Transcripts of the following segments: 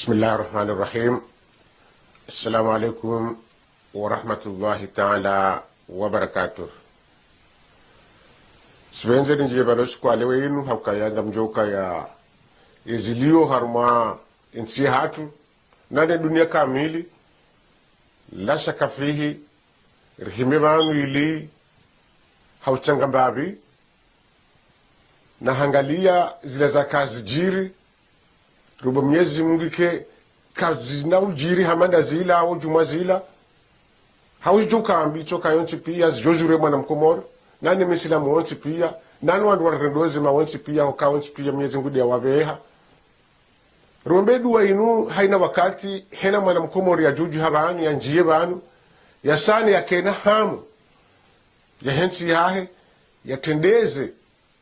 بسم الله الرحمن الرحيم. السلام عليكم ورحمة الله تعالى وبركاته. Svenze ni jebaros kwa lewe inu hauka ya ngamjoka ya izilio harma insi hatu nane dunia kamili la shaka fihi rihime vanu ili hauchanga mbabi na hangalia zile za kazi jiri rubo Mwenyezi Mungu ke kazi na ujiri hamanda zila au juma zila haujuka ambicho kayonchi pia jojure mwana mkomoro nani misilamu wonchi pia nani wandu warendozi ma wonchi pia hokawonchi pia Mwenyezi Mungu ya wabeha rumbe duwa inu haina wakati hena mwana mkomoro ya juju habani ya njie banu ya sani ya kena hamu ya hensi hahe ya tendeze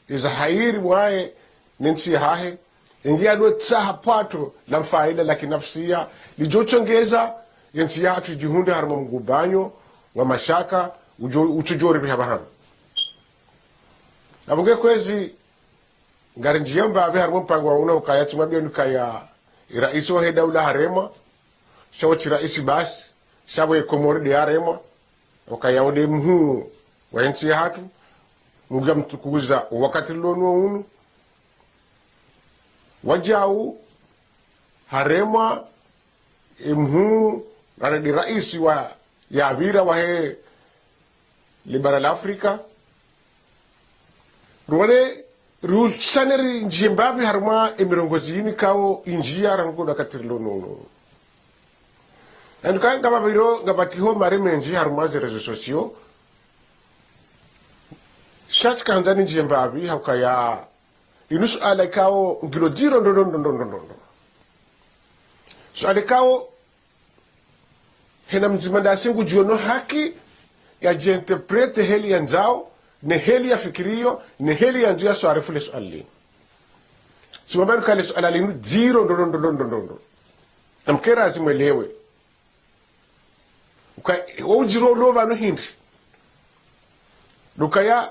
iza hairi mwae ninsi hahe ingia do tsaha pato la faida la kinafsia lijochongeza yensi yatu jihunde harma mgubanyo wa mashaka uchujori bihabahana abuge kwezi ngarinjia mbabe harma mpango wa una ukayati mabia nukaya iraisi wa daula harema shawachi raisi basi shawe komori de harema ukaya ode mhu wa yensi hatu muga mtukuza wakati lono unu wajau harema imhu radi raisi wa ya vira wa he liberal Africa ruwane rusaneri njimbabi harma emirongozi kao injia rango da katirlo no and kan kama biro ngabatiho mare menji harma ze rezo sosio shat kanzani njimbabi hakaya inus alekao ngilo jiro ndo so alekao hena mzimanda singu juono haki ya jinterprete heli ya nzao ne heli ya fikirio ne heli ya njia so arifule suali sumabanu kale suala linu jiro ndo amkera azimwelewe o jiro lova no hindi lukaya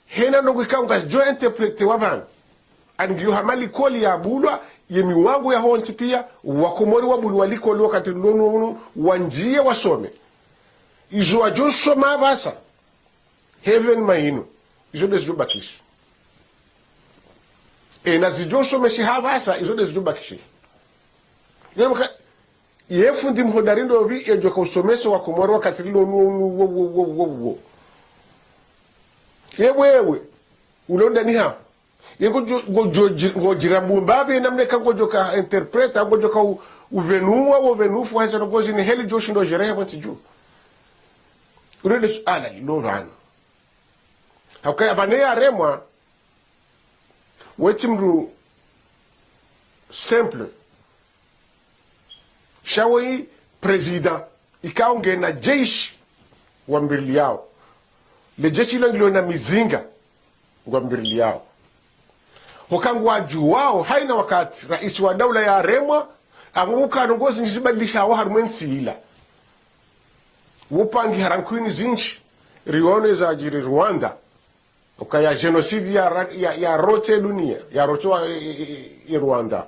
hena nongika nga jo interprete wabanu angiyo hamali koli ya bulwa yemi wangu ya honti pia wakomori wa bulwa liko lwa kati lono wanjie wasome izo wajo soma basa heaven maino izo desu bakishi na zijo some shi habasa izo desu bakishi yefundi mhodarindo obi ejoka usomesho wakomori wa kati lono yewewe ulonda ni ha go jirabu mbabe namne kango joka interpreta go joka uvenua uvenufu haza ngozi ni heli joshi ndo jerehe wanti ju urede suala lo bana hakaya abane ya remwa wetimru simple shawi president ikaonge na jeshi wa mbili yao le jeshi langilo na mizinga wa mbili yao hokangu waju wao haina wakati raisi wa daula ya remwa abubuka nongozi njibadilisha wa harmensi ila upangi harankwini zinchi rione za jiri Rwanda ukaya genocide ya rote dunia ya rote wa Rwanda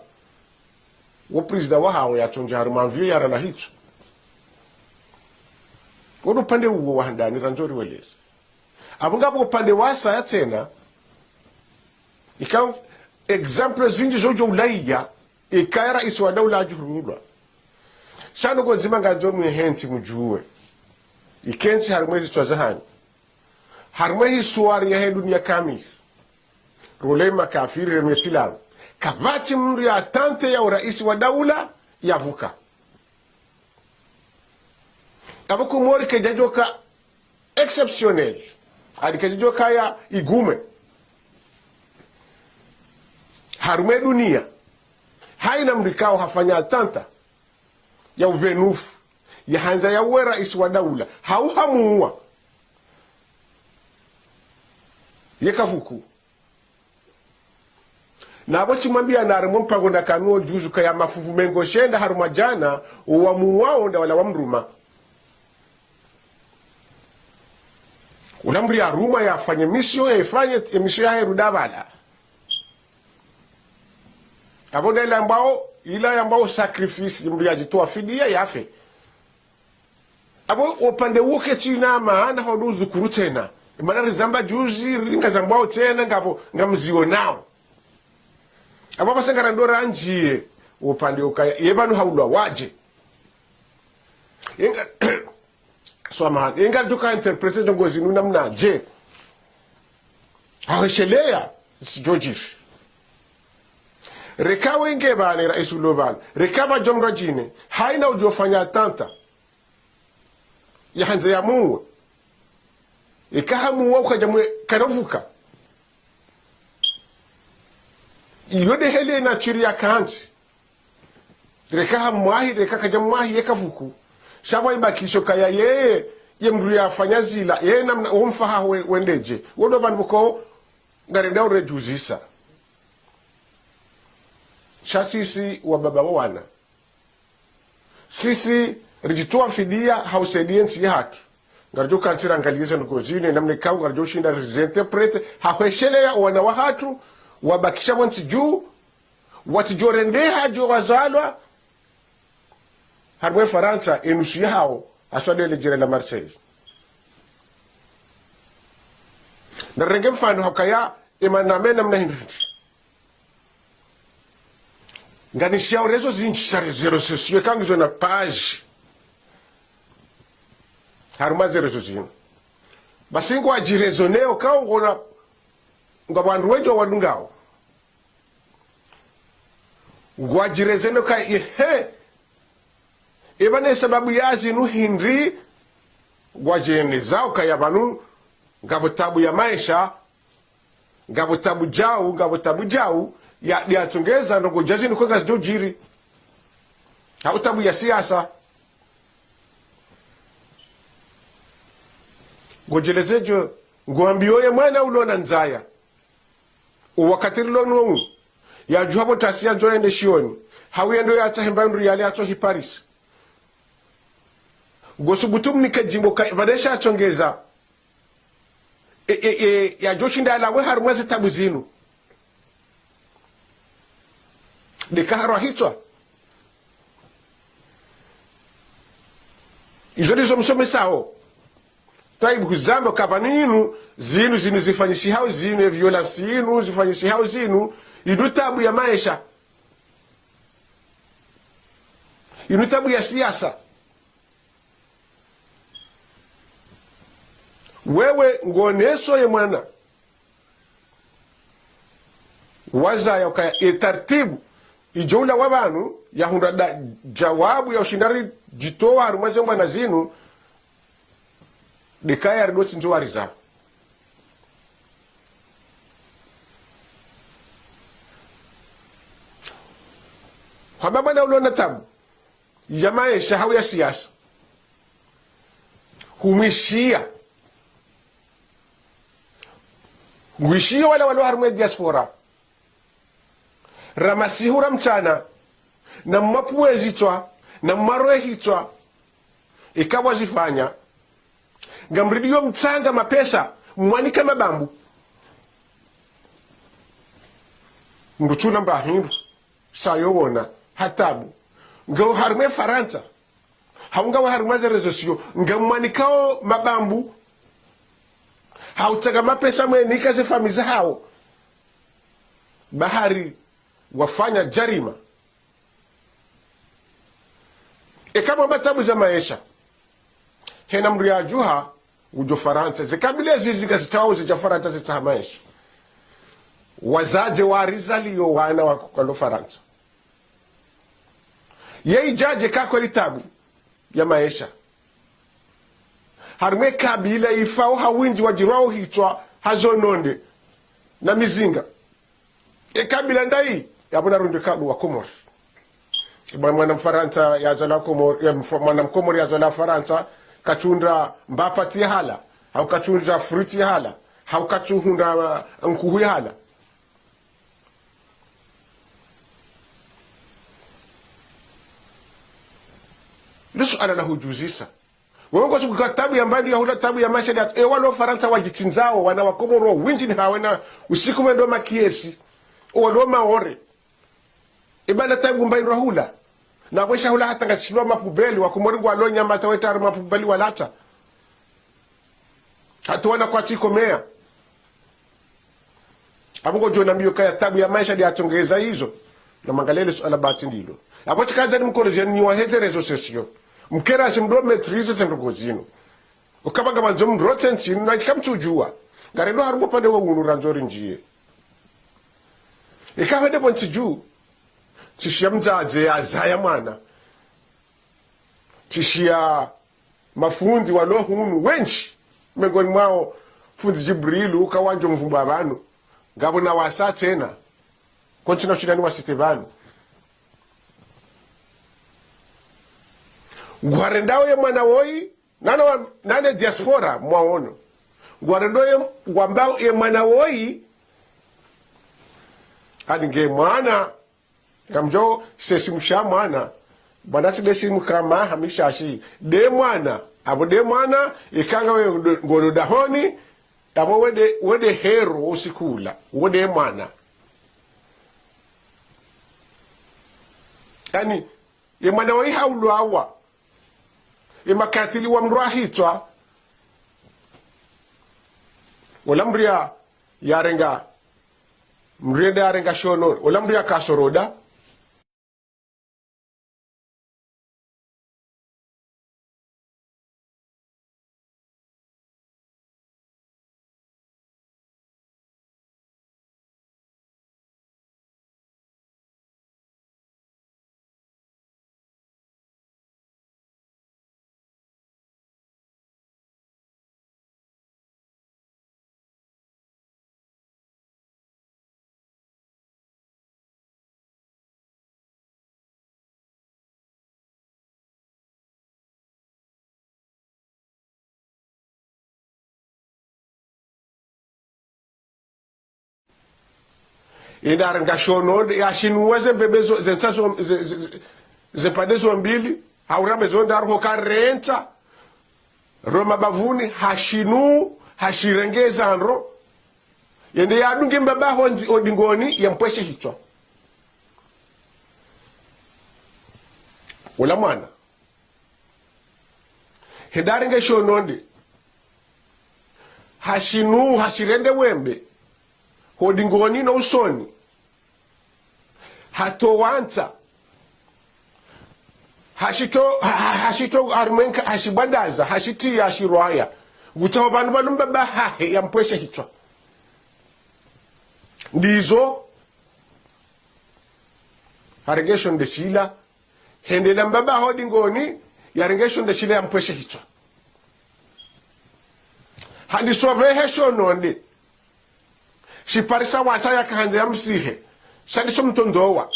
wo president wa hao ya tonja harmanvio ya rala hicho wodo pande uwo wa ndani ranjori weleza abungapo upande wasa ya tena ikaw example zingi jojo ulaiya ikaira iswa daula ajurulwa shano go zimanga njomu henti mjuwe ikensi harmwezi twazahani harmwehi suwari ya dunia kamili rulema kafiri remesilamu kabati mru ya tante ya uraisi wa daula yavuka abuku mori kejajoka exceptionnel adi kejajoka ya igume harume dunia haina mrikao hafanya tanta ya uvenufu ya hanza ya uwe rais wa daula hauhamuua yekavuku na abochi mwambia na harumu mpango na kanuo juzu kaya mafuvu mengo shenda haruma jana uwamuwao nda wala wamruma unamri ya ruma ya fanye misio ya ifanye misio ya herudabala abonela ambao ila ambao sacrifice mri ajitoa fidia yafe abo upande woke china maana hodu dhukuru tena maana rizamba juzi ringa zambao tena ngabo ngamzio nao abo basengara ndora njie upande ukaya yebanu haulwa waje inga soma inga duka interpretation ngozi nuna mna je haweshelea sijojish rekawa inge bani raisu global rekaba jomra jine haina ujofanya tanta ya hanze ya muwe ikahamu wauka jamwe kanavuka yode hele na chiri ya kanzi rekaha mwahi rekaka jamwahi yekavuku shawa ibakisho kaya yeye mru ya fanya zila yeye na umfaha wendeje wodo banbuko ngarenda urejuzisa sisi wa baba wana sisi rijitoa fidia hausaidie nsi haki ngarjo kansira angaliza ngozine namne kau ngarjo shinda resenterprete hahweshelea wana wa hatu wabakisha wansi juu watijorende hajo wazalwa harwe Faransa enusu yao aswade lejere la Marseille na renge mfano hakaya emanamena mna hindi nganishia urezo zinchi sare zero sosiwe kangizo na page haruma zero sosino basingo ajirezoneo kao ngona ngabandu wejo wadungao ngwajirezeno ka ihe ibane sababu yazi nu hindri ngwajene zao kaya banu ngabutabu ya maisha ngabutabu jau ya diatungeza ndo gojazi ni kwenga jiri hautabu ya siasa gojelezejo ngwambio ya mwana ulona nzaya uwakatiri lonu ya juhabo tasia joende shioni hawendo ya tahembandu yale ato hi Paris gosubutum nikajimbo badesha atongeza ya joshinda alawe harumwezi tabu zinu dikaharo hitwa izolizo msome sao taibu kuzambo kabaninu zinu zifanyishi hao zinu violence zinu zifanyishi hao zinu idutabu ya maisha idutabu ya siasa wewe ngoneso ye mwana waza ya ukaya etartibu ijoula wabanu ya hunda jawabu ya ushindari jitoa harumaze mwana zinu dikaya ridoti njuwari za hama mwana ulona tabu ya maisha hau ya siasa humishia ngwishio wala walo harume diaspora ramasihura mchana na mwapuwe zitwa na mwaroe hitwa ikawa zifanya ngamridio mtsanga mapesa mwanika mabambu nguchuna mbahindu sayo wona hatabu ngao harume Faransa haunga wa harume zerezosio ngamwanikao mabambu hautaga mapesa mwenika ze famiza hao bahari wafanya jarima kama matabu za maisha hena mria juha ujo Faransa zikabile ziziga zitawo zija Faransa zita maisha wazaje warizaliyo wana wakalo Faransa yei jaje kako litabu ya maisha harume kabila ifao hawinji wajirao hitwa hazononde na mizinga kabila ndai yabona rundi kabu wa Komori mwana Mfaransa ya zala Komori mwana Mkomori ya zala Faransa kachunda mbapati hala au kachunda fruti hala au kachunda nkuhu hala lisu ala lahu juzisa wongo chuka tabu ya mbandi ya hula tabu ya maisha ya walo Faransa wajitinzao wana wa Komoro winji ni hawena usiku mwendo makiesi walo maore ibana tangu mbain rahula na wesha hula hata ngashilwa mapubeli wakumoringu alonya matawetari mapubeli walata hatuwana kwa chiko mea abungo jona mbiyo kaya tabu ya maisha di atongeza hizo na mangalele suala bati ndilo apo chikaza ni mkolojeni ni waheze rezo sesio mkera simdo metrize sendogo zino ukabaga manzo mroten sinu na ikamchujua garelo harumo pande wa unuranzori njie ikahede bonti juu tishia mzaze azaya mwana tishia mafundi walohunu wenchi mengoni mwao fundi Jibrilu ukawanja mvumba abantu ngabo na wasa tena konchina shidani wasite banu ngwarendao ye mwana woi nane diaspora mwaono ngwarendao ye ngwambao ye mwana woi hadi nge mwana kamjo sesimusha mwana bwana sidesimu kama hamishashi de mwana abo de mwana ikanga we ngodo dahoni abo wede hero usikula wede mwana yani ye mwana woi haulu awa ye makatili wa mrahitwa olamria yarenga mrede yarenga shono olamria kasoroda idar ngashono yashinuwe zembebezo zensazo zepadezo mbili haurabe zondar ho karenta roma bavuni hashinu hashirengeza anro yende yadungi mbaba honzi odingoni yampweshe hicho wala mwana hedari ngashono hashinu hashirende wembe hodingoni na usoni hatowanta hashito armenka hashibadaza hashiti hashirwaya gutaho bantu banumba bahahe yampweshe hicho ndizo harigation de shila hendela mbaba hodingoni yaringation de shila yampweshe hicho hadisobe hesho nonde shiparisa wasa ya kahanze ya msihe shadiso mtondowa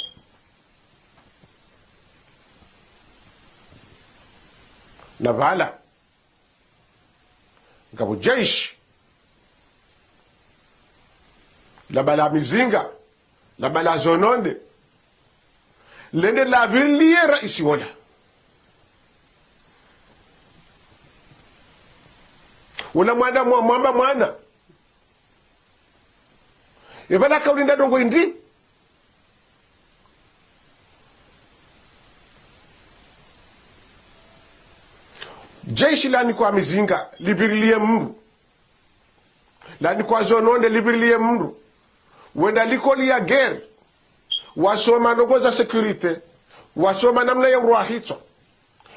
na bala ngabo jeshi la bala mizinga la bala zononde lende la vilie raisi wala wala mwamba mwana ibala kaulinda dongo indi jeshi lani kwa mizinga libirilie mru lani kwa zononde libirilie mru wenda likoli ya geri wasoma nogoza security wasoma namna ya uruahito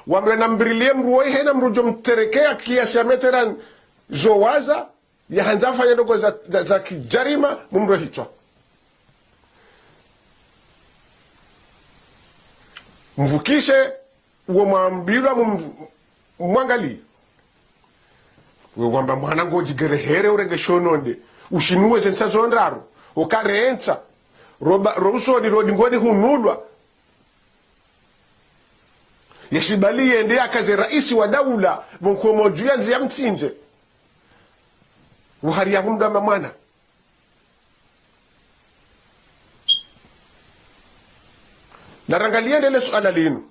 wamre nambirilie mru woi hena mru jomterekea kiasi ya meteran zowaza ya hanzafa ya ndogo za kijarima mumro hichwa mvukishe uo mwambilwa mwangali wamba mwana ngoji gerehere urenge shononde ushinuwe zensa zondaru ukarenza rousoni rodi ngoni hunulwa yeshibali yende akaze raisi wa daula mkomo juya nzi ya mtsinje uhari ya humdama mwana narangalia lele suala linu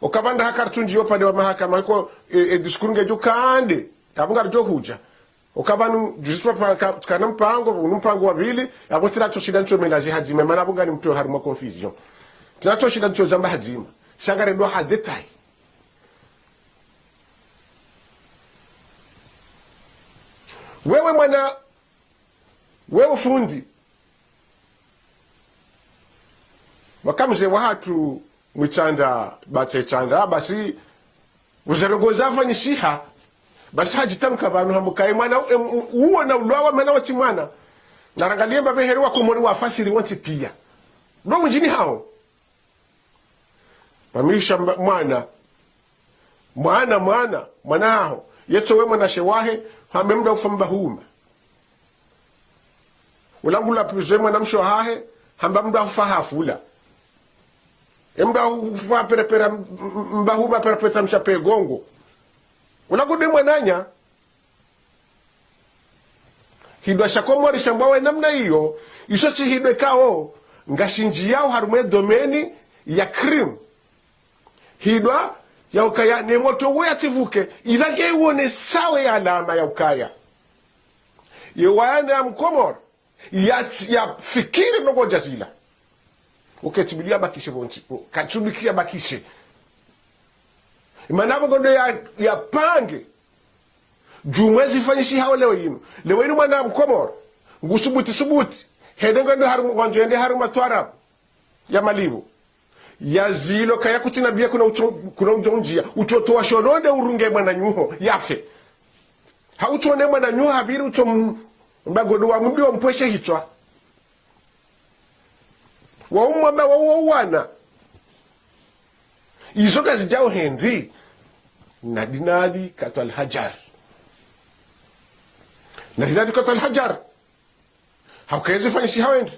ukabanda hakartunji opande wa mahakama ko diskurunge jukande tabunga rjo huja ukabanu jiswa kana mpango wa vili abo tiracho shida ncho menaje hajima mana bunga ni mtu haruma confusion tiracho shida ncho zamba hajima shangare ndo hadetai wewe fundi wakamze wahatu mwichanda bache chanda basi uzerogoza fanyishiha basi hajitamka bantu hamukaye mwana uwo na ulwawa mana wachi mwana narangalie babeheri wako muri wafasiri wanti pia ndo mjini hao mamisha mwana hao yeto we mwana shewahe hamemda ufamba huma ulangula pizwe mwana msho hahe hamba mda ufahafula mda ufa perepera mbahuma perepeta mshape gongo ulagude mwananya hidwa shakomori shambawe namna hiyo isochi hidwe kao ngashinji yao harume domeni ya krim hidwa ya ukaya ni moto wea tivuke ilage uone sawe ya alama ya ukaya yewane ya mkomor ya fikiri nogo jazila uketibilia bakishe vonti kachubikia bakishe manabo gondo ya pange jumwezi fanyishi hao leo yinu mwana mkomor subuti hedengo ndo harumu wanjo ende haruma tuarab ya malibu ya zilo kaya kutina bia kuna ujonjia uchotoa shononde urunge mwana nyuho yafe hauchone mwana nyuho habiri mbagodo wa mbi wa mpweshe hichwa wa umwamba wa uwana izoga zijao hendi na dinadi katal hajar haukawezi fanyishi hawendi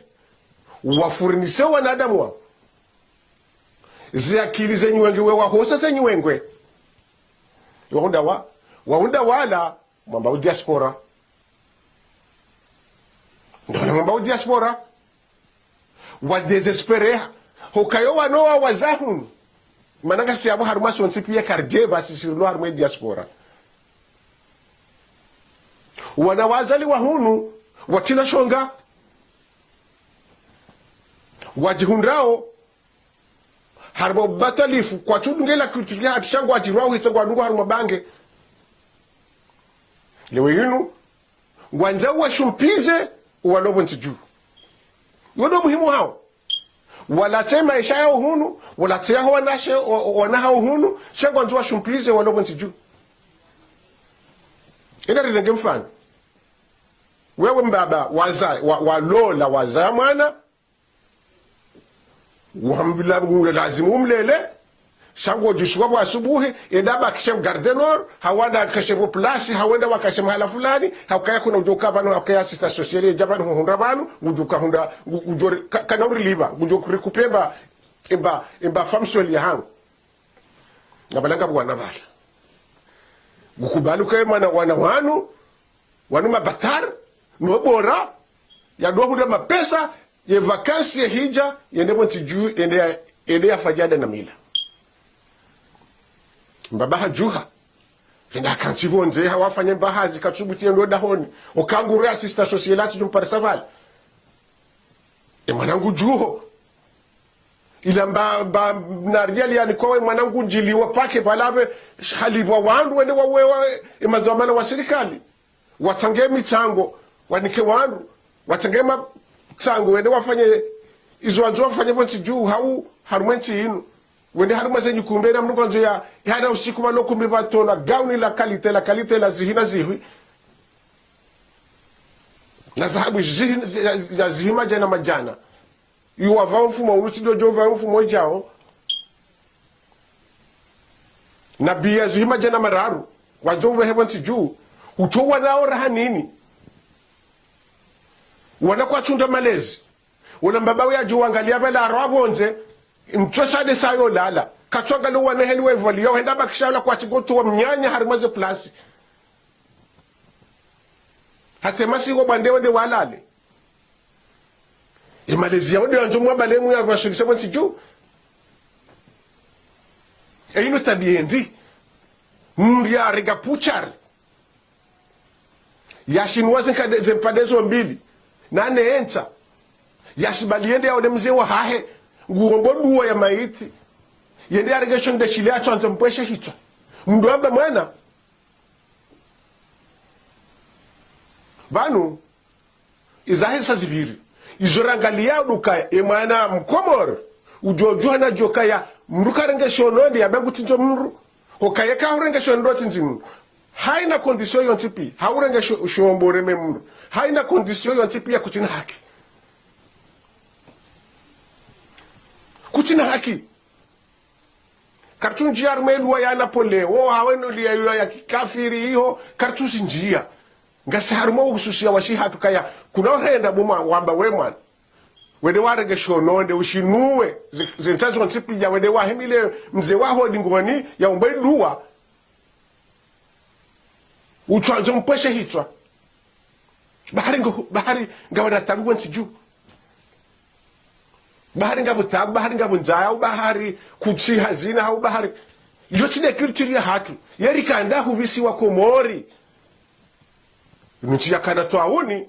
wafurinise wanadamu wao ziakili zenyuwenge we wahosa zenyuwengwe waunda wala mwamba u diaspora ndona mwamba u diaspora wa desespereha hokayo wanoa wazahun mananga siyabu haruma sonsi pia karjeba sisirilo haruma diaspora wanawazali wahunu watina shonga wajihundrao harbo batalifu kwa chudungela kutulia hatishangu atirao hitangu adungu haruma bange lewe yinu wanza shumpize walobo ntiju yodo muhimu hao walate maisha yao hunu walate yao wanaha hunu shangu wanza shumpize walobo ntiju ina rinenge mfano wewe mbaba walola wazaa mwana lazima umlele shango jishuwa wa asubuhi edaba kishem gardenor hawanda kashebu plasi hawenda wakashem hala fulani hawakaya kuna ujoka banu hawakaya sista sosiali jabanu hundra banu ujoka hunda ujori kanauri liba ujoka rikupemba imba famsweli ya hangu nabalanga buwana bala gukubalu kaya wana wanu mabatar nobora ya dohunda mapesa ye vakansi ya hija yende mwenti juu yende ya fajada na mila mbabaha juha yende akantibu onze hawafanye mbahazi katsubuti yendo dahoni okangure asista sosielati jumpare savali mwanangu juho ila mba nariali yani kwa mwanangu njili wapake palabe halibwa wandu wende wawewa mazwamana wa serikali watange michango wanike wandu watange sangu wende wafanye izo wanzo wafanye bonsi juu hau harumenti inu wende haruma nyukumbe na mnuko nzo ya hada usiku maloku mbibatona gauni la kalite la zihina zihui na zahabu ya zihima jana majana yu wavao mfumo unuti dojo vao mfumo jao na biya zihima jana mararu wajo wehe bonsi juu utowa nao raha nini wanakuwa chunda malezi wala mbabawe ya juwangalia bela arabonze mchosade sayo lala kachonga lo wana heli wevoli yo henda bakishala kwa chigoto wa mnyanya harimaze plasi hatemasi go bande wende walale malezi ya wende anzo mwa balemu ya bashulisha bonsi juu ino tabiendi mria rega puchar yashinwa zempadezo mbili nane enta yasibaliende yaone mzee wa hahe ngurombo duwa ya maiti yende aregesho ndeshile atwanze mpweshe hitwa mndu amba mwana banu izahisa zibiri izorangalia dukaya emwana mkomor ujojuha na jokaya mrukarengesho nonde yabengutinjo mru okaye ka urengesho ndoti nzimu haina kondisio yontipi haurengesho shombore memru haina kondisio yontipi ya kutina haki kutina haki kartunji armelwa ya napole o haweno liya ya kafiri hiyo kartusi njia ngasi harumo hususia washi hatukaya kuna henda buma wamba wemwana wede warengesho nonde ushinuwe zintazo ntipi ya wede wahemile mze waho dingoni ya umbeduwa uchwanzo mpweshe hitwa bahari ngawana tabu nsiju bahari ngabo tabu bahari ngabo njaya au bahari kuchi hazina au bahari yote ne culture ya hatu yeri kanda hubisi wa Komori nchi ya kana twauni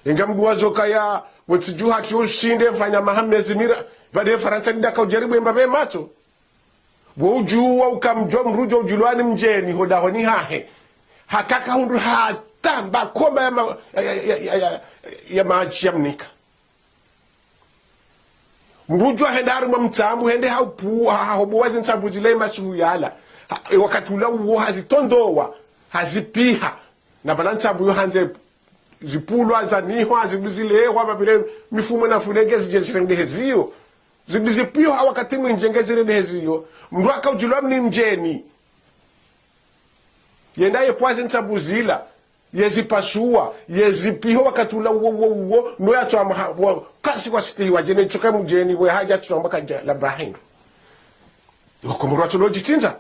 ingamduwa zokaya wetsiju hatu shinde mfanya mahamezi mira bade Faransa ndaka ujaribu mbabe macho wojuwa ukamjwa mrujo ujulwani mjeni hodahoni hahe hakaka hundu hatamba komba ya maachi ya mnika mrujo hendari mwa mtamu hende haobuwazi nsambu zile masihu yala wakati ula uwo hazitondowa hazipiha na bala nsambu yu hanze zipulwa za niho hazibuzile wababile mifumo na fulege zijenshirende heziyo zibizipiyo wakati mwinjengezire heziyo mndu akaujulwa mni mjeni yenda yepwazi nsabuzila yezipasua yezipiho wakati ula uwo noya tuwa kasi kwa siti wajene choka mjeni we haja tuwa mbaka la bahindu wakomuru watu lojitinza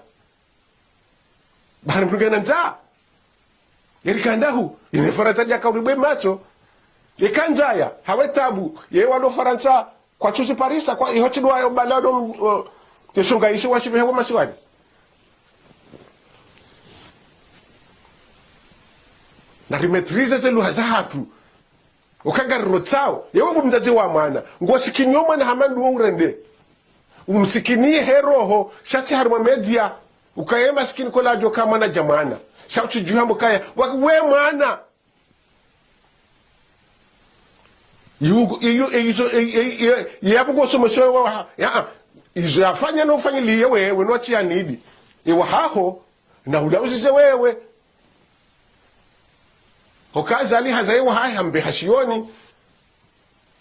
bahari mbrugena nza yerikandahu inefarata jaka uribe macho yekanzaya hawe tabu ye wado Faransa kwa chusi Parisa kwa ihochidwa yo balado teshunga ishi washibe hawa masiwani na rimetrize ze lugha za hatu ukagariro tsao yewe mzazi wa mwana ngosikinyo mwana hamandu urende umsikinie heroho shati harma media ukayema sikini kola joka mwana jamana shauchi juhambo kaya we mwana yabugo somosho wa ya izo yafanya no fanyiliye wewe no chianidi ewa haho na ulauzize wewe hokaza ali hazaiwa hai hambe hashioni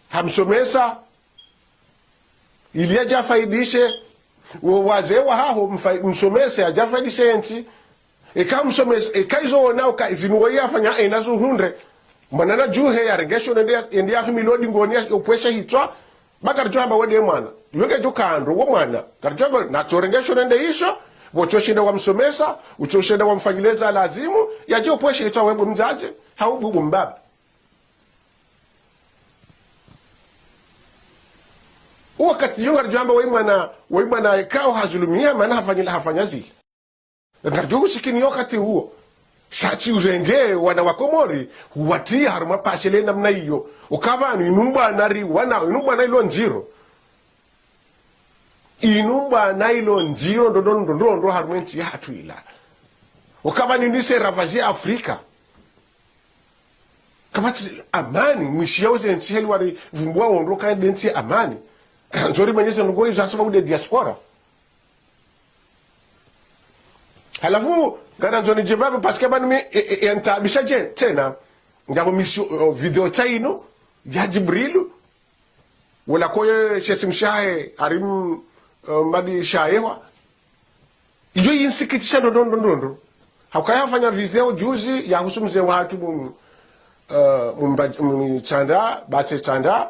hamsomesa ili ajafaidishe wazewa haho msomese ajafaidishe nchi ikamsomesa ikaizo na ukazinuwa yafanya enazo hundre manana juhe ya regesho ndia humilodi ngoni upwesha hitwa bakar jamba wede mwana yoge jukando wo mwana karjamba na torengesho nende isho bochoshinda wa msomesa uchoshinda wa mfanyileza lazimu yaje upwesha hitwa webu mzaje hau bubu mbaba wakati yunga jamba we mwana ikao hazulumia maana hafanya zi ngarjo sikini wakati huo shachi urenge wana wakomori huwatia haruma pashele namna hiyo ukavanu inumba nari wana inumba na ilo nziro inumba na ilo nziro ndo harumenti ya hatu ila ukavanu nise ravaji Afrika kamati amani mwishi yao zile nchi heli wari vumbua ondoka ende nchi amani nzori mwenyezi ngoi zasaba ude diaspora halafu gana nzoni jibabu paske bani entabisha je tena ngabo misio video taino ya Jibrilu wala koye shesim shahe arim madi shahewa iyo yinsikitisha ndo hakaya fanya video juzi ya husumze watu chanda bache chanda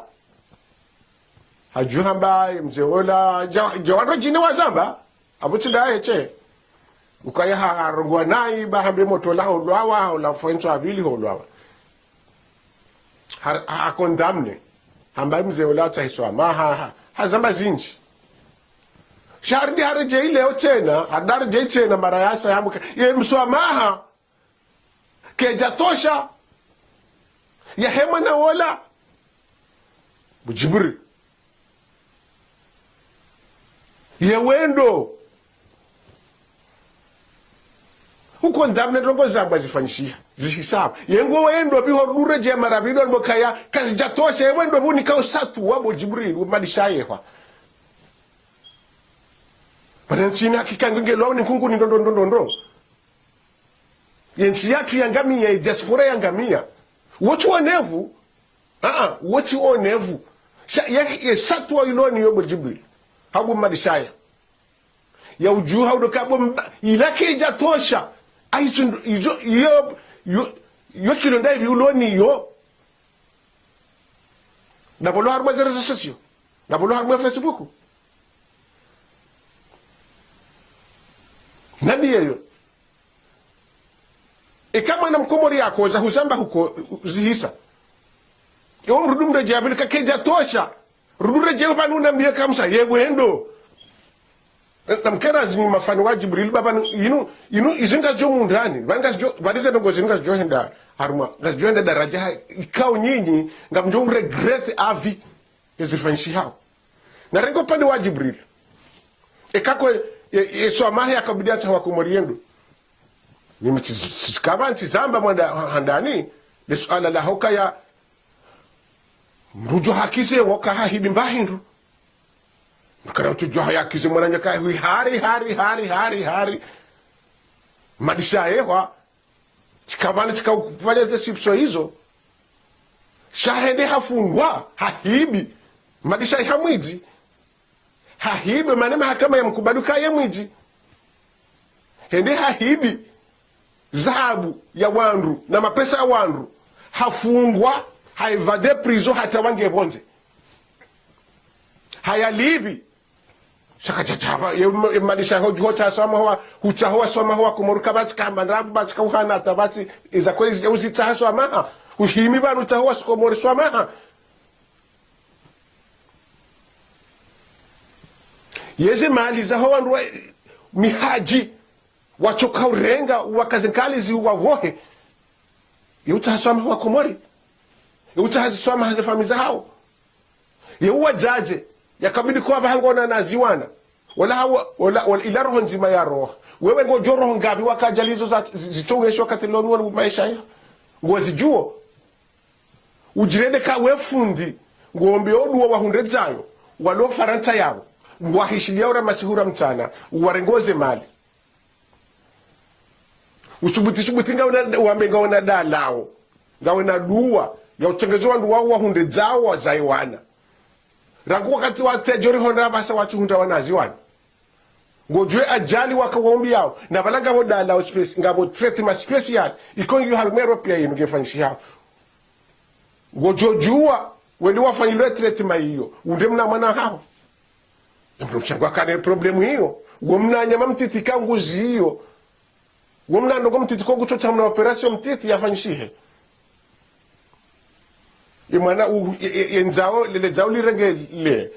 hajuhamba mzeola jawado jini wazamba abuchida eche ukaya harungwa nai bahambe moto la holwawa la fonso abili holwawa akondamne hamba mzeola taiswa maha hazamba zinji shardi harje ile tena hadar je tena mara yasa yamuka ye mswamaha keja tosha ya hema na wala bujibri ye wendo huko ndamne rongo zamba zifanyishia zihisabu yengo wendo biho dure je marabido mbokaya kazi jatosha ye wendo buni ka usatu wabo Jibril umadishayehwa Parenchini hakika ngelo ni kungu ni ndondo yensi yatu yangamia diaspora yangamia wotu onevu wotu onevu ye satu wa iloni yobo Jibril habu madishaya ya ujuha udokabo ilaki jatosha aitu yo kilonda ibi uloni yo nabolo harma za rezo sosio nabolo harma Facebook nabi yeyo kama na mkomori yako za huzamba huko zihisa yo mrudumre jabili kakeja tosha rudure je banuna mbiye kamsa yewendo namkera zini mafano wa Jibril baba inu izinga jo mundani banga jo badize ndo zinga jo henda haruma jo henda daraja ikao nyinyi ngamjo regret avi yezifanshi hao na rengo pande wa Jibril ekako so amahe akabidia cha wakumoriendo nimechikaba ntizamba mwanda handani le swala la hoka ya mrujo hakise woka hahidi mbahindu mkana utujo hayakize mwananya kai hui hari madisha ehwa chikabani chikakufanya ze sipso hizo shahende hafungwa hahibi madisha ihamwizi hahibi mane mahakama ya mkubaduka ya mwizi hende hahibi zahabu ya wandu na mapesa ya wandu hafungwa haivade prizo hata wange bonze hayalibi shakachachaba yemadisha hoja soma hoa huchahoa soma hoa kumuruka bati kamba ndabu bati kauhana tabati iza kweli uzita soma uhimi banu utahoa sikomori soma yeze mali za hoa nduwa mihaji wachoka urenga wakazinkali zi wawohe yeutahasoma hoa kumori yeutahasoma hazifamiza hao yeuwa jaje yakabidi kwa bahangona naziwana wala ila roho nzima ya roho wewe ngo joro ngabi wakajalizo za zichongesho katilonu maisha ya ngo zijuo ujirede ka wefundi ngombe oduwa wahunde zayo walo faranta yao wahishilia ora masihura mtana warengoze mali ushubuti nga wamenga ona dalao ngawe na duwa ya utengezo wandu wao wahunde zao wazaiwana rangu wakati watejori honda basa watu hunda wanaziwana ngojwe ajali wakawaombi yao na balaga hoda la space ngabo treatment special ikon yu halmero pia yinu gefanyishi yao ngojojua wende wafanyilwe treatment hiyo unde mna mwana hao mchangwa kane problemu hiyo womna nyama mtiti kangu ziyo womna ndogo mtiti kongu chocha mna operation mtiti yafanyishihe imana yenzao lele zao lirengele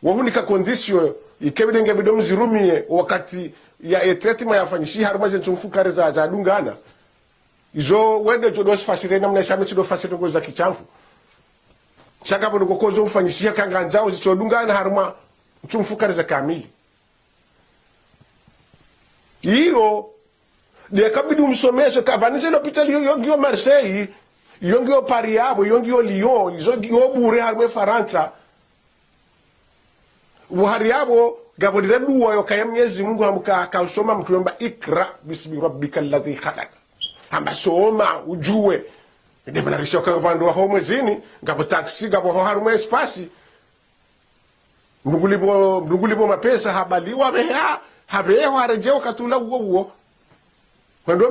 wahunika kondisio ikebidenge bidomu zirumie wakati ya etretima yafanyishi harumaje ntumfukare za dungana izo wende jodos fasire namna shame chido fasire ngo za kichamfu shaka bono kokozo mfanyishia kanga nzao zichodungana haruma ntumfukare za kamili hiyo de kabidi umsomeshe kabanize l'hôpital yo Marseille yongio Pariabo yongio Lyon yongio bure harwe Faransa Buhariabo gabodiza duwa yokaya Mwenyezi Mungu amuka akasoma mtuomba ikra bismi rabbikal ladhi khalaq amba soma ujue ndebe na rishoka bandu wa homwezini ngabo taxi ngabo harwe espasi mnugulibo mapesa habaliwa beha habeho arejeo katula uwo kwando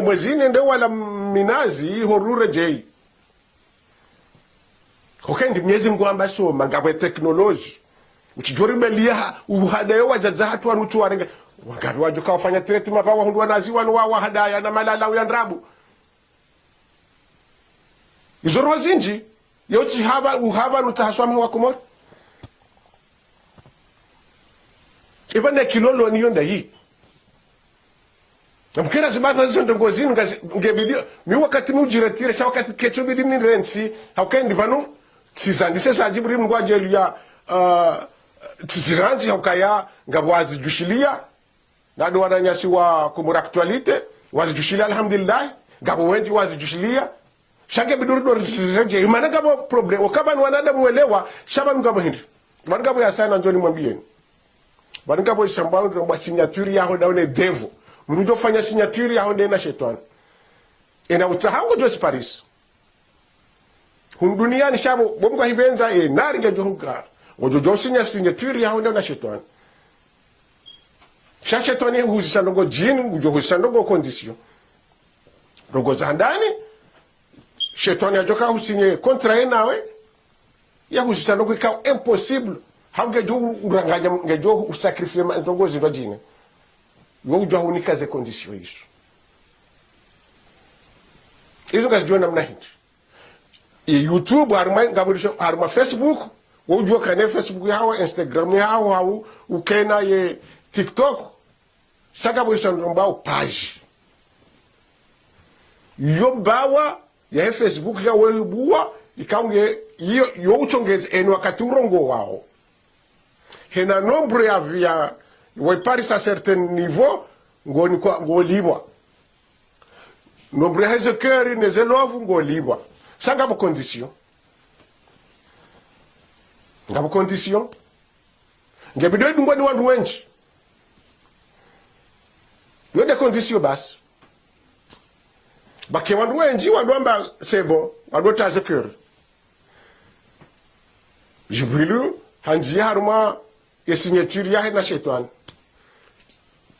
mwezini ndio wala minazi horure jei kokendi Mwenyezi Mungu amba soma ngabo teknoloji uchijori melia uhadayo wajaza hatu wanuchu warenge wagabi wajuka wafanya treatment pa wahundu wanazi wanu wa hadaya na malala ya ndrabu izoro zinji yochi uhaba nutahaswama wakumori ibane kilolo ni yonda hii mkira zibata zindongozini ngebidio mi wakati mujiretire sha wakati kecho bidi ni rensi haukendi vanu sizandise sajibri mgwaje ya tsiranzi haukaya ngabwazi jushilia nado wananyasi wa kumura actualite wazi jushilia alhamdulillah ngabo wenji wazi jushilia shage biduru do sireje imana ngabo problem wakaba ni wanadamu uelewa shaba ngabo hindi ngabo ya sana njoni mwambieni ngabo shambao ndo signature yao daone devo mrujo fanya signature yao ndena shetani ina utahango Jose Paris duniani shabo bomga hibenza nari ngajonga ojojo signature yao ndena shetani shetani huzisa ndogo jini huzisa ndogo condition ndogo za ndani shetani ajoka husinye kontra nawe ya huzisa ndogo ikaw impossible hangejo uranganya ngejo usacrifice ndogo zino jini wujua hunika ze condition hizo kazijua namna hii YouTube haruma Facebook wujua kane Facebook yao Instagram yao ukena ye TikTok saka bulisha ndombao page yo bawa ya Facebook ya webuwa ikaunge yo uchongeze enu wakati urongo wao hena nombre ya via Paris à certain niveau ngoni kwa ngolibwa nombre hazo keri nezelovu ngolibwa sanga bo condition ngabo condition ngebido dungwa ni wandu wenji yo de condition bas bake wandu wenji wadwamba sebo wadota hazo keri jibrilu hanji haruma ya signature ya na shetani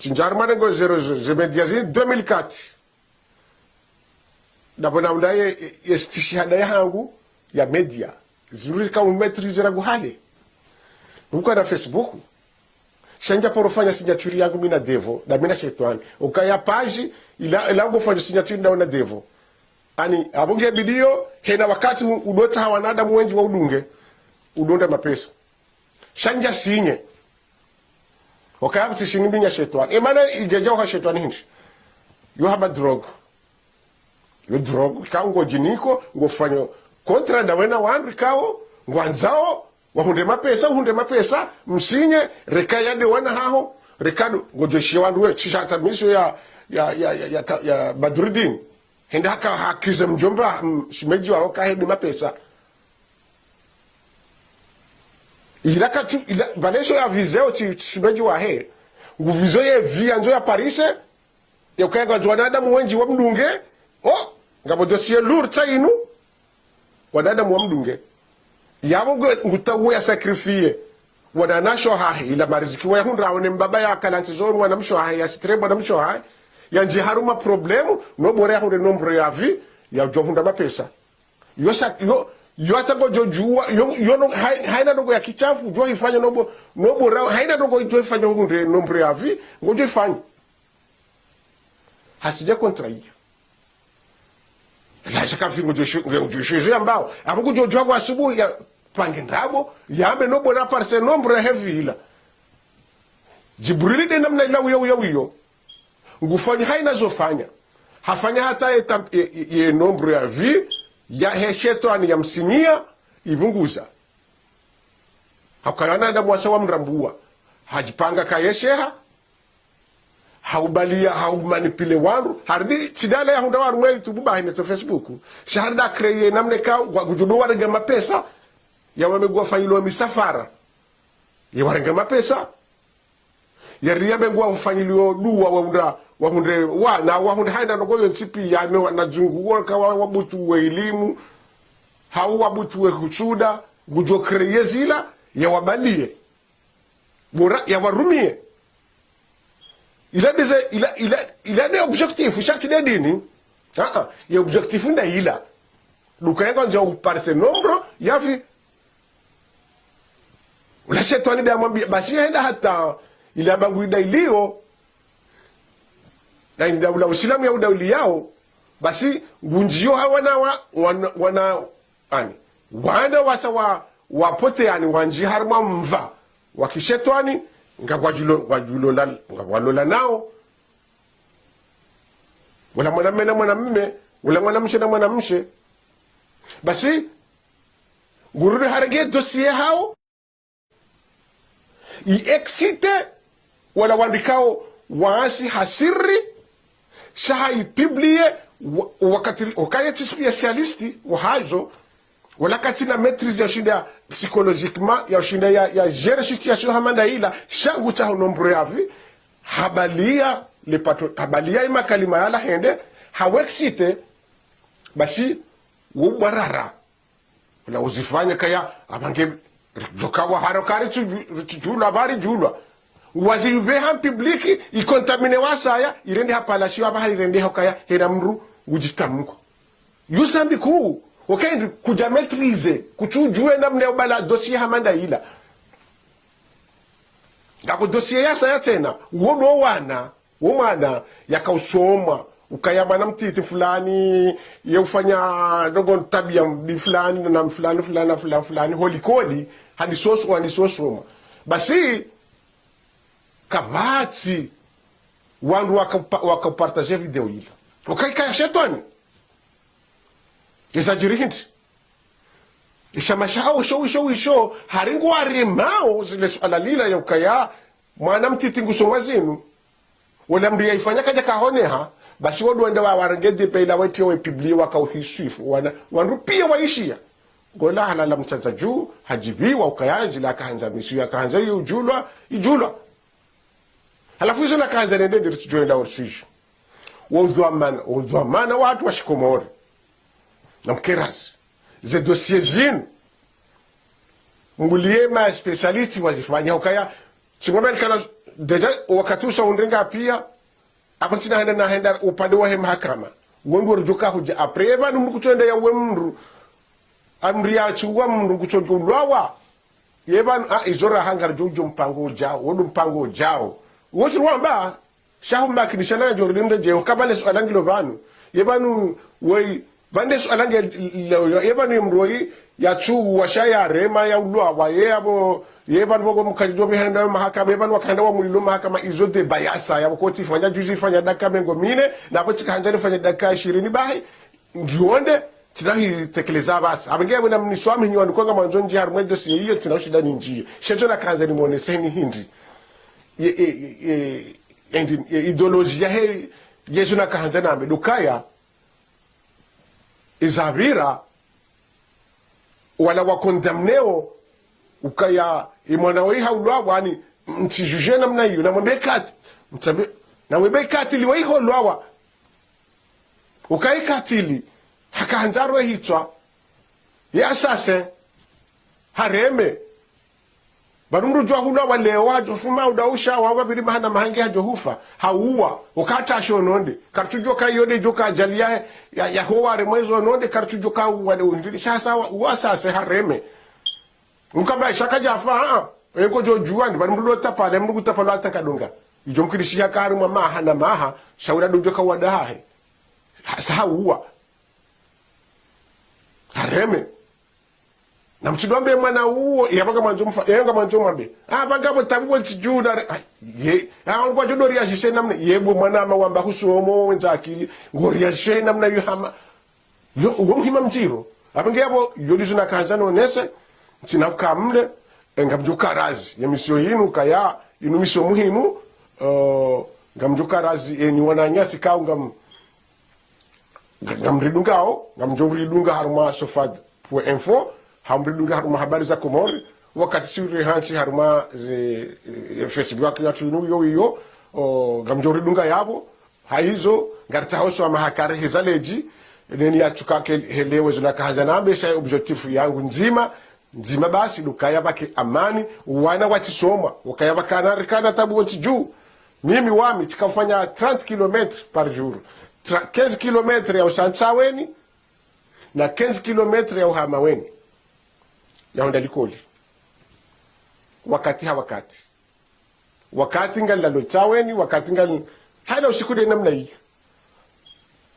Tinjarmane go 2004 dabona undaye yestishihada yangu ya media zuri ka umetrize ragu hale uko na Facebook shanja porofanya signature yangu mina devo da mina shetani ukaya page ila ngo fanya signature na devo ani abonge bidio hena wakati udota hawanada mwenji wa udonda mapesa shanja sinye wakati shinimbinya shetani emana igeja wa shetani hinshi yo haba drug yo drug kango jiniko ngofanya kontra da wena wandu kao ngwanzao hunde mapesa msinye rekaya de wana haho rekado ngojeshi wandu we chishata miso ya Badruddin henda hakiza mjomba shimeji wao kahedi mapesa ilaka tu banesho ya vizeo shimeji wa he nguvizo ye via nzo ya Paris ya ukanga jwanada mwenji wa mdunge ngabo dossier lourd inu wadada mu mdunge yabo ngutawo ya sacrifice wana nasho hahi ila mariziki wa hundra wane mbaba ya kalanti zonu wana msho hahi ya strebo na msho hahi ya njiharuma problemu no bore hunde nombre ya vi ya johunda mapesa yo atango jojua yo no haina dogo ya kichafu jo ifanya no bora haina dogo jo ifanya hunde nombre ya vi ngojo ifanya hasija contraire la shaka fingo jo ambao abugo jojo kwa asubuhi ya pange ndabo yambe no bona parse nombre heavy ila Jibrili de namna ila wiyo ngufanya haina zofanya hafanya hata ye nombre ya vi ya heshetani ya msinia ibunguza hakayana da mwasa wa mrambua hajipanga kayesheha haubalia haumanipile wandu hardi chidala ya hunda waru mwe tububa hine to Facebook shaharda kreye namne ka gujudo warga mapesa ya wamegwa fanyilo misafara ya warga mapesa ya riyabe ngwa fanyilo duwa wahunde haina nogoyo ntipi ya na jungu worka wabutu we elimu wabutu we kuchuda gujo kreye zila ya wabalie bora ya warumie il a des objectifs chaque de dini ya objectif nda ila lukayanga nje uparse nombre yafi ula shetani da mwambia basi henda hata ila banguida ilio na inda ula usilamu ya udauli yao basi ngunjio wana wasa wapote yani wanji harma mva wakishetwani ngagwajulo ngagwalola nao wala mwanamume na mwanamume, wala mwanamshe na mwanamshe. Basi ngurudi harage dossier hao iexite wala wandikao waasi hasiri shaha ipiblie wakati okayeti specialisti wahajo wala katina maîtrise ya shinda psychologiquement ya shinda ya gérer situation hamanda ila shangu cha nombre yavi habalia le patron habalia ima kalima yala hende hawexite basi ubarara wala uzifanye kaya abange jokawa harokari tujula bari julwa wazibe han publiki ikontamine wasaya irende hapalasio abahari irende hokaya hera mru ujitamko yusambi ku okay kuja maîtriser kuchujue namne obala dossier hamanda ila ngako dossier ya saya tena wodo wana womana yakausoma ukayama na mtiti fulani yeufanya dogo tabia di fulani na fulani fulani fulani fulani holikoli hadi soso ni soso basi kabati wandu wakapartager video ile ukayika shetani exaggerate ishamashao show haringo arimao zile swala lila ya ukaya mwana mtiti ngusoma zinu wala mbi yaifanya kaja kahoneha basi wadu wende warangede peila wetu we pibli wakauhishifu wandu pia waishia gola halala mtata juu hajibiwa ukayazi la kaanza misiya kaanza ijulwa halafu hizo la kaanza nende tujoenda urshishu wudhamana watu washikomori na mkerazi ze dossier zinu mbulie ma specialisti wazifanya ukaya chingombe kana deja wakati usaundringa pia apatina henda upande wa mahakama wongo rujuka huja apreva ndu kuchonda ya wemru amri ya chungwa mndu kuchonda ulwawa yeban izora hangar jojo mpango jao wodu mpango jao wochi wamba shahumba kinishana jorinde je kabale so alangilo vanu yebanu wei vandes alange yebanu mroi ya chu washaya rema ya ulwawa yebo yeban bogo mukajjo bihenda mahakama yeban wakanda wa mulilo mahakama izote bayasa yabo koti fanya juzi fanya dakika mengo mine na ko chikanjani fanya dakika 20 bahi ngionde tinahi tekeleza basi abenge bwana mniswami nywani konga manzo nji har mwedo si hiyo tinashida ni njie sheto na kanza ni muone seni hindi ideologia he yesu na kanza na medukaya izabira wala wakondamneo ukaya imwana wei haulwa wani mtijuje namna hiyo na mwambie kati mtabe na mwambie kati liwei haulwa ukai katili hakaanjarwe hitwa ya sase hareme barumru jwa hula wale wajo fuma udausha wawa biri mahana mahangi hajo hufa hauwa ukata shononde karchujo kayode joka jalia ya huwa remwezo nonde karchujo ka wale undili sasa wasase hareme ukaba shaka jafa eko jojua ndi barumru lota pale mrugu tapala atakadonga ijo mkirishia karu mama hana maha shaura dojo ka wadahe sasa huwa hareme na mchidwambe mwana huo yabaga manzo mfa yenga manzo mwambe baga botabu tijuda ye kwa jodo reagishe namna yebo mwana mawamba husomo wenza akili ngoriagishe namna yuhama yo ngomhima mtiro abange yabo yolizuna kanjano nese tinakamle ngamjuka razi ya misio yinu kaya inu misio muhimu ngamjuka razi ni wananyasi kao ngamridungao ngamjovridunga haruma sofad.info hamridunga haruma habari za Komori wakati siri hansi haruma Facebook yatu yo ngamjovridunga yabo haizo ngarta hoso mahakari hizaleji neni yachukake helewe zuna kahazana besha objectif yangu nzima basi dukaya baki amani wana watisoma wakaya bakana rikana tabu wanti juu mimi wami tikafanya 30 km par jour 15 km ya usansaweni na 15 km ya uhamaweni ya Honda Likoli wakati ngali lalotaweni wakati ngali hana usikude namna hiyo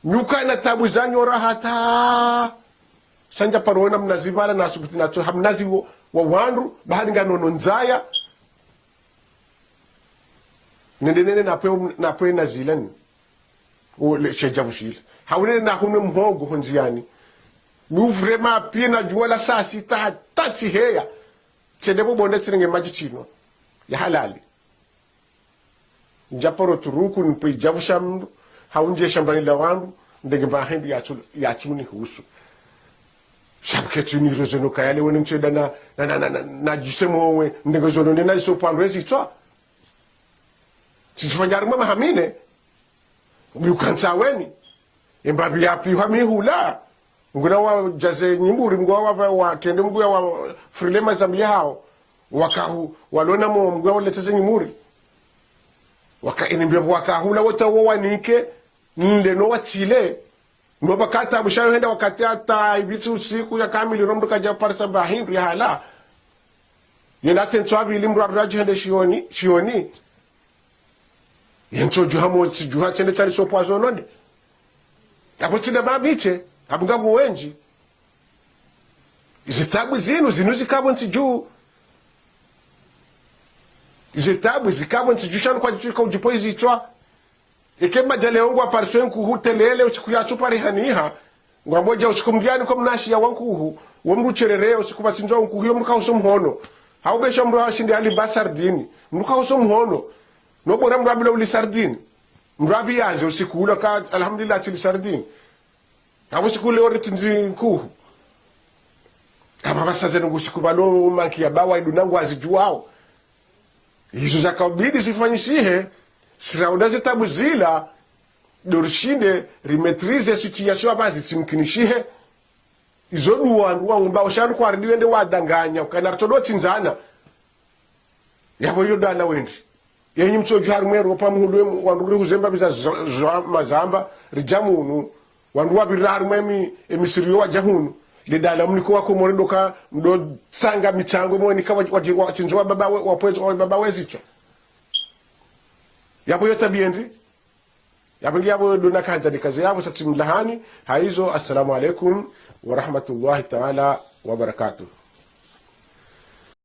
nyuka na tabu zanyo rahata sanja parona mnazibala na subuti na hamnazi wa wandu bahari nganono nzaya nene na pe na zilen o shejabushile haune na hune mhogo honziani vrema pina juala saa sita tati heya tsedebo bonde tsinge maji chino ya halali njaporo turuku nipo ijabusha mndu haunje shambani la wandu ndenge mahindi ya chuni husu shabketu ni rezono kayale woni mcheda na jisemo we ndenge zono nena iso pandwezi twa sifanyar mama hamine ukansa weni embabi yapi hamihula nguna wa jaze nyimburi mgwa wa tende mgwa wa frilema zambia hao wakahu walona mo mgwa wale teze nyimuri wakainimbia wakahula wata wawanike nleno watile no bakata bushayo henda wakati ata ibitu usiku ya kamili romdo kaja parsa bahindu ya hala yenda tentwabi limru abraji hende shioni yencho juhamo juha tende tari sopoazo nonde apo tina babiche abungabu wenji izitabu zinu zikabo ntiju izitabu zikabo ntiju shanu kwa jitu kwa ujipo izichwa ikema jale ongu apariswe nkuhu telele usiku ya chupari haniha ngwamboja usiku mdiani kwa mnashi ya wankuhu wamru cherere usiku basinjo nkuhu yomruka uso mhono haubesha mru hawashindi hali ba sardini mruka uso mhono nobora mru abila uli sardini mru abi yaze usiku ula ka alhamdulillah chili sardini habu usiku ule ori tinzi nkuhu kama basaze nungu usiku balo manki ya bawa idunangu azijuao hizo zakabidi zifanyishihe siraunda zitabu zila dorshinde rimetrize situation abazi simkinishihe izo duwandu ngumba oshandu kwa ndiwende wadanganya ukanartodo tsinzana yabo yodana wendi yenyi mtsoju harumweru opamuhulwe wanduri kuzemba biza mazamba rijamunu wandu wabirira harumwemi emisiriyo wajahunu lidala mniko wako moredoka mdo tsanga michango mweni kawa wachinjwa baba wapwezo baba wezicho yabo yote biendi yabo dona kanja nikaze yabo satimlahani haizo. Assalamu alaikum wa rahmatullahi ta'ala wa barakatuh.